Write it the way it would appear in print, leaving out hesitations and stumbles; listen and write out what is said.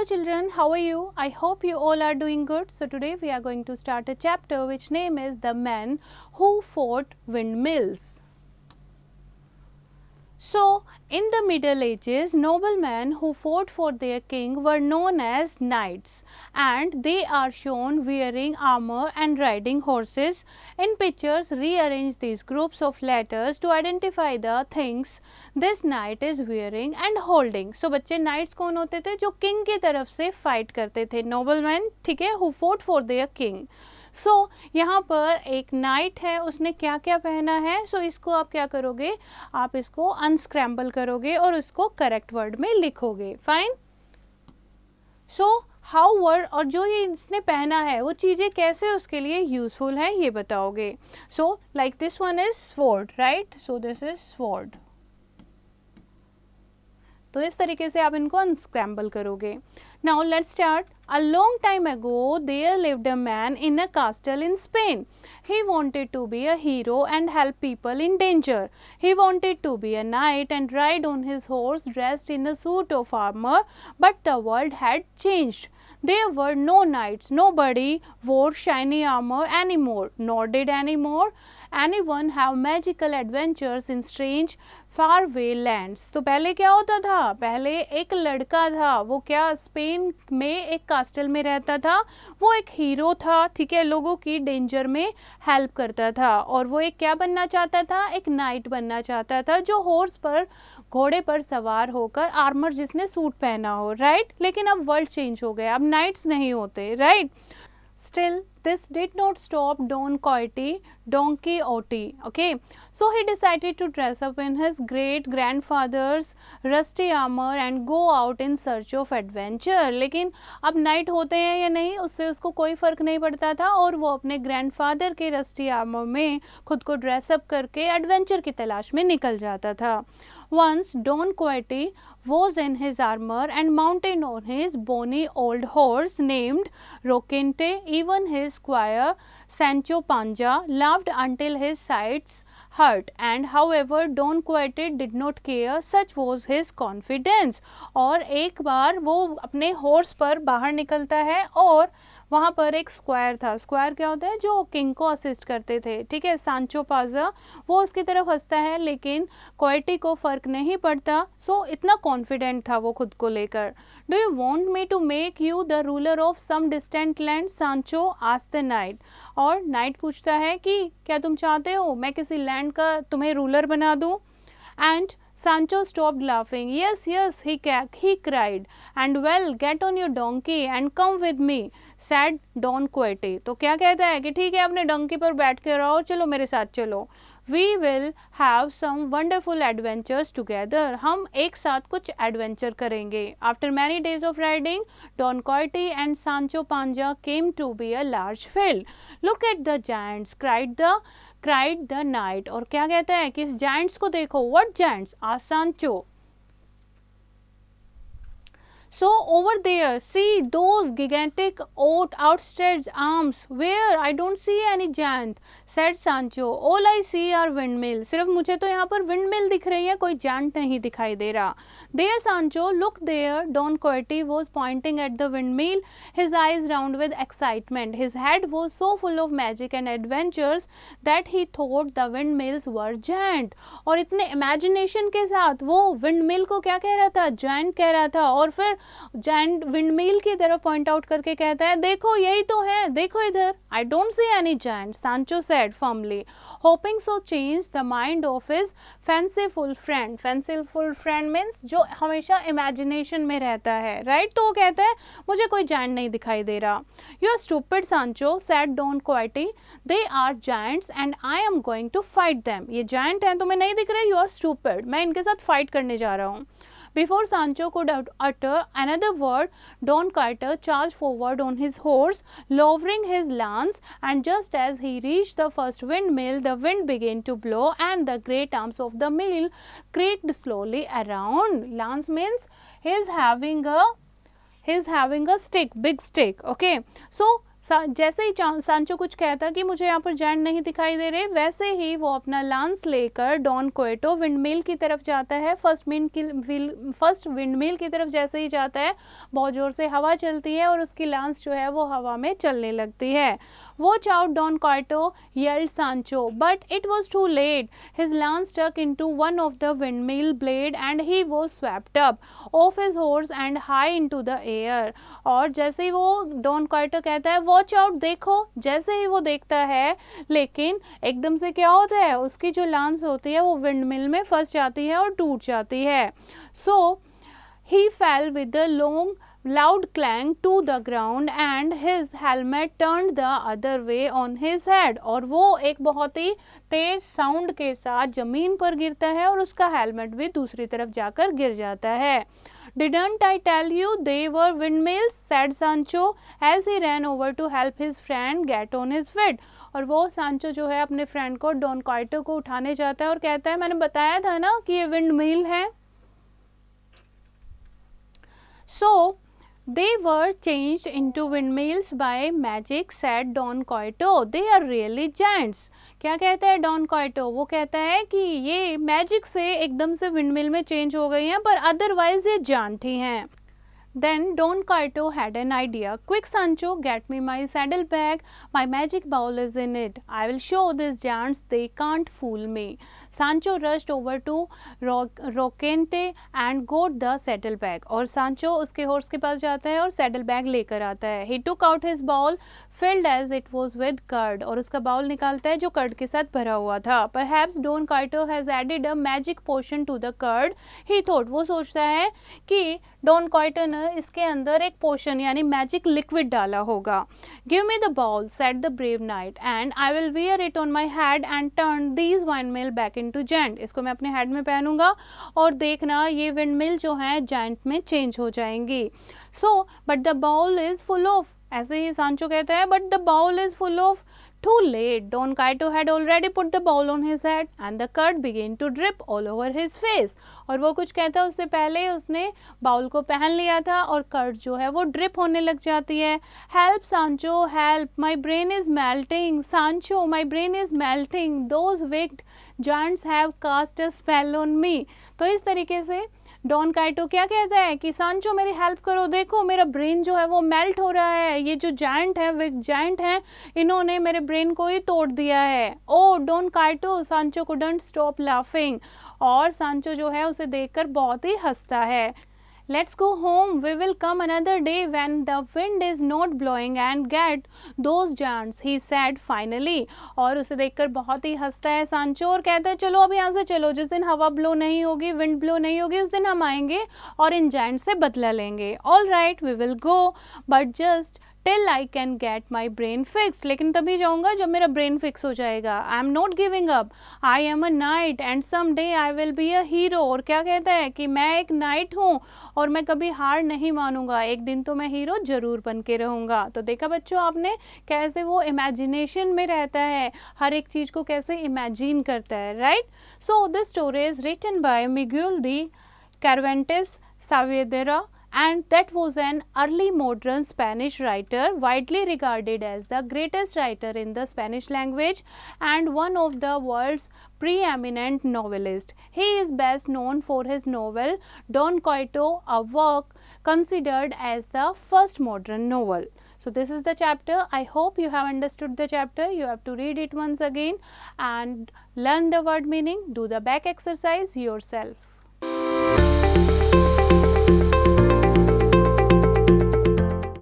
Hello children, how are you? I hope you all are doing good. So today we are going to start a chapter which name is The Men Who Fought Windmills. So, in the Middle Ages, noblemen who fought for their king were known as knights, and they are shown wearing armor and riding horses. In pictures, rearrange these groups of letters to identify the things this knight is wearing and holding. So, बच्चे knights कौन होते थे? जो king की तरफ से fight करते थे. Noblemen, ठीक है, who fought for their king. सो यहाँ पर एक नाइट है, उसने क्या क्या पहना है. सो इसको आप क्या करोगे, आप इसको अनस्क्रैम्बल करोगे और उसको करेक्ट वर्ड में लिखोगे. फाइन. सो हाउ वर्ड और जो ये इसने पहना है वो चीज़ें कैसे उसके लिए यूजफुल है ये बताओगे. So like this one is sword, right. So this is sword. तो इस तरीके से आप इनको अनस्क्रैम्बल करोगे. Now let's start. A long time ago, there lived a man in a castle in Spain. He wanted to be a hero and help people in danger. He wanted to be a knight and ride on his horse dressed in a suit of armor, but the world had changed. There were no knights. Nobody wore shiny armor anymore, nor did anyone have magical adventures in strange faraway lands. तो पहले क्या होता था, पहले एक लड़का था, वो क्या स्पेन में एक कास्टल में रहता था. वो एक हीरो था, ठीक है, लोगों की डेंजर में हेल्प करता था. और वो एक क्या बनना चाहता था, एक नाइट बनना चाहता था जो हॉर्स पर, घोड़े पर सवार होकर, आर्मर जिसने सूट पहना हो, राइट. लेकिन अब वर्ल्ड चेंज हो गया, अब नाइट्स नहीं होते, right. Still, this did not stop Don Quixote. Okay, so he decided to dress up in his great grandfather's rusty armor and go out in search of adventure. लेकिन अब night होते हैं या नहीं उससे उसको कोई फ़र्क नहीं पड़ता था और वो अपने ग्रैंडफादर के रस्टी आर्मर में खुद को ड्रेसअप करके एडवेंचर की तलाश में निकल जाता था. Once Don Quixote was in his armor and mounted on his bony old horse named Rocinante. Even his squire Sancho Panza laughed until his sides hurt, and however Don Quixote did not care, such was his confidence. और एक बार वो अपने horse पर बाहर निकलता है और वहाँ पर एक स्क्वायर था. स्क्वायर क्या होता है, जो किंग को असिस्ट करते थे, ठीक है, सांचो पाजा. वो उसकी तरफ हंसता है लेकिन क्वाइटी को फ़र्क नहीं पड़ता. सो इतना कॉन्फिडेंट था वो खुद को लेकर. Do you want me to make you the ruler of some distant land, Sancho asked the knight. और नाइट पूछता है कि क्या तुम चाहते हो मैं किसी लैंड का तुम्हें रूलर बना दूँ. And Sancho stopped laughing. Yes, yes, he cried. And well, get on your donkey and come with me, said Don Quixote. तो क्या कहता है कि ठीक है अपने डंकी पर बैठ के रहो, चलो मेरे साथ चलो. We will have some wonderful adventures together. हम एक साथ कुछ एडवेंचर करेंगे. After many days of riding, Don Quixote and Sancho Panza came to be a large field. Look at the giants, cried the knight. और क्या कहता है कि इस giants को देखो. What giants? asked Sancho. So over there, see those gigantic outstretched arms. Where? I don't see any giant, said Sancho. All I see are windmills. सिर्फ मुझे तो यहाँ पर windmill दिख रही है, कोई giant नहीं दिखाई दे रहा. There, Sancho, look there. Don Quixote was pointing at the windmill, his eyes round with excitement. His head was so full of magic and adventures that he thought the windmills were giant. और इतने imagination के साथ वो windmill को क्या कह रहा था, giant कह रहा था. और फिर जायंट विंडमिल की तरफ पॉइंट आउट करके कहता है देखो यही तो है, देखो इधर. I don't see any giant, Sancho said firmly, hoping so change the mind of his fanciful friend. Fanciful friend means जो हमेशा इमेजिनेशन में रहता है, राइट. तो वो कहता है मुझे कोई जायंट नहीं दिखाई दे रहा. You are stupid Sancho, said Don Quixote. They are giants and I am going to fight them. ये जायंट हैं, तुम्हें नहीं दिख रहे, यू आर स्टूपिड, मैं इनके साथ फाइट करने जा रहा हूँ. Before Sancho could utter another word, Don Quixote charged forward on his horse, lowering his lance, and just as he reached the first windmill, the wind began to blow and the great arms of the mill creaked slowly around. Lance means he's having a stick, big stick. Okay, so जैसे ही सांचो कुछ कहता कि मुझे यहाँ पर giant नहीं दिखाई दे रहे, वैसे ही वो अपना लांस लेकर डॉन क्वेटो विंडमिल की तरफ जाता है। फर्स्ट विंडमिल की तरफ जैसे ही जाता है, बहुत ज़ोर से हवा चलती है और उसकी लांस जो है वो हवा में चलने लगती है। Watch out Don Quixote yelled Sancho, but it was too late. His lance stuck into one of the windmill blade and he was swept up off his horse and high into the air. और जैसे ही वो don Kyoto कहता है watch out, देखो, जैसे ही वो देखता है, लेकिन एकदम से क्या होता है, उसकी जो लांस होती है वो विंडमिल में फंस जाती है और टूट जाती है। So he fell with the long loud clang to the ground and his helmet turned the other way on his head। और वो एक बहुत ही तेज साउंड के साथ जमीन पर गिरता है और उसका हेलमेट भी दूसरी तरफ जाकर गिर जाता है। Didn't I tell you they were windmills? said Sancho as he ran over to help his friend get on his feet। और वो सांचो जो है अपने फ्रेंड को, डॉन क्वेटो को उठाने जाता है और कहता है मैंने बताया था ना कि ये विंडमिल है। So they were changed into windmills by magic, said Don Quixote। They are really giants। क्या कहता है डॉन क्वेटो? वो कहता है कि ये मैजिक से एकदम से विंडमिल में चेंज हो गई हैं, पर अदरवाइज ये जांट ही हैं। Then Don Quixote had an idea. Quick, Sancho, get me my saddlebag. My magic bowl is in it. I will show these giants they can't fool me. Sancho rushed over to Rocinante and got the saddlebag। और सांचो उसके horse के पास जाता है और saddle bag लेकर आता है। He took out his bowl filled as it was with curd। और उसका बाउल निकालता है जो कर्ड के साथ भरा हुआ था। Perhaps Don Quixote has added a magic potion to the curd, he thought। वो सोचता है कि डॉन क्वेटो ने इसके अंदर एक पोशन यानी मैजिक लिक्विड डाला होगा। Give me the ball, said the brave night, and I will wear it on my head and turn these windmill back into giant. इसको मैं अपने हेड में पहनूंगा और देखना ये विंडमिल जो है जायंट में चेंज हो जाएंगी। So but the ball is full of, ऐसे ही सांचो कहता है but the ball is full of. Too late, Don Quixote had already put the bowl on his head and the curd began to drip all over his face। और वो कुछ कहता है उससे पहले उसने बाउल को पहन लिया था और कर्ड जो है वो ड्रिप होने लग जाती है। Help Sancho, help, my brain is melting, Sancho, my brain is melting, those wicked giants have cast a spell on me। तो इस तरीके से डॉन क्वेटो क्या कहता है कि सांचो मेरी हेल्प करो, देखो मेरा ब्रेन जो है वो मेल्ट हो रहा है, ये जो जायंट है, विग जायंट है, इन्होंने मेरे ब्रेन को ही तोड़ दिया है। ओ डॉन क्वेटो, सांचो कुडंट स्टॉप लाफिंग। और सांचो जो है उसे देखकर बहुत ही हंसता है। Let's go home, we will come another day when the wind is not blowing and get those giants, he said finally। और उसे देखकर बहुत ही हंसता है सांचो और कहता है चलो अब यहाँ से चलो, जिस दिन हवा ब्लो नहीं होगी, विंड ब्लो नहीं होगी, उस दिन हम आएंगे और इन जायंट से बदला लेंगे। All right, we will go, but just till I can get my brain fix, लेकिन तभी जाऊँगा जब मेरा ब्रेन फिक्स हो जाएगा। I am not giving up, I am a knight and some day I will be a hero. और क्या कहता है कि मैं एक नाइट हूँ और मैं कभी हार नहीं मानूंगा, एक दिन तो मैं हीरो जरूर बन के रहूँगा। तो देखा बच्चों आपने कैसे वो इमेजिनेशन में रहता है, हर एक चीज़ को कैसे इमेजिन करता है, right. So this story is written by Miguel de Cervantes Saavedra, and that was an early modern Spanish writer widely regarded as the greatest writer in the Spanish language and one of the world's preeminent novelists. He is best known for his novel Don Quixote, a work considered as the first modern novel. So this is the chapter. I hope you have understood the chapter. You have to read it once again and learn the word meaning. Do the back exercise yourself.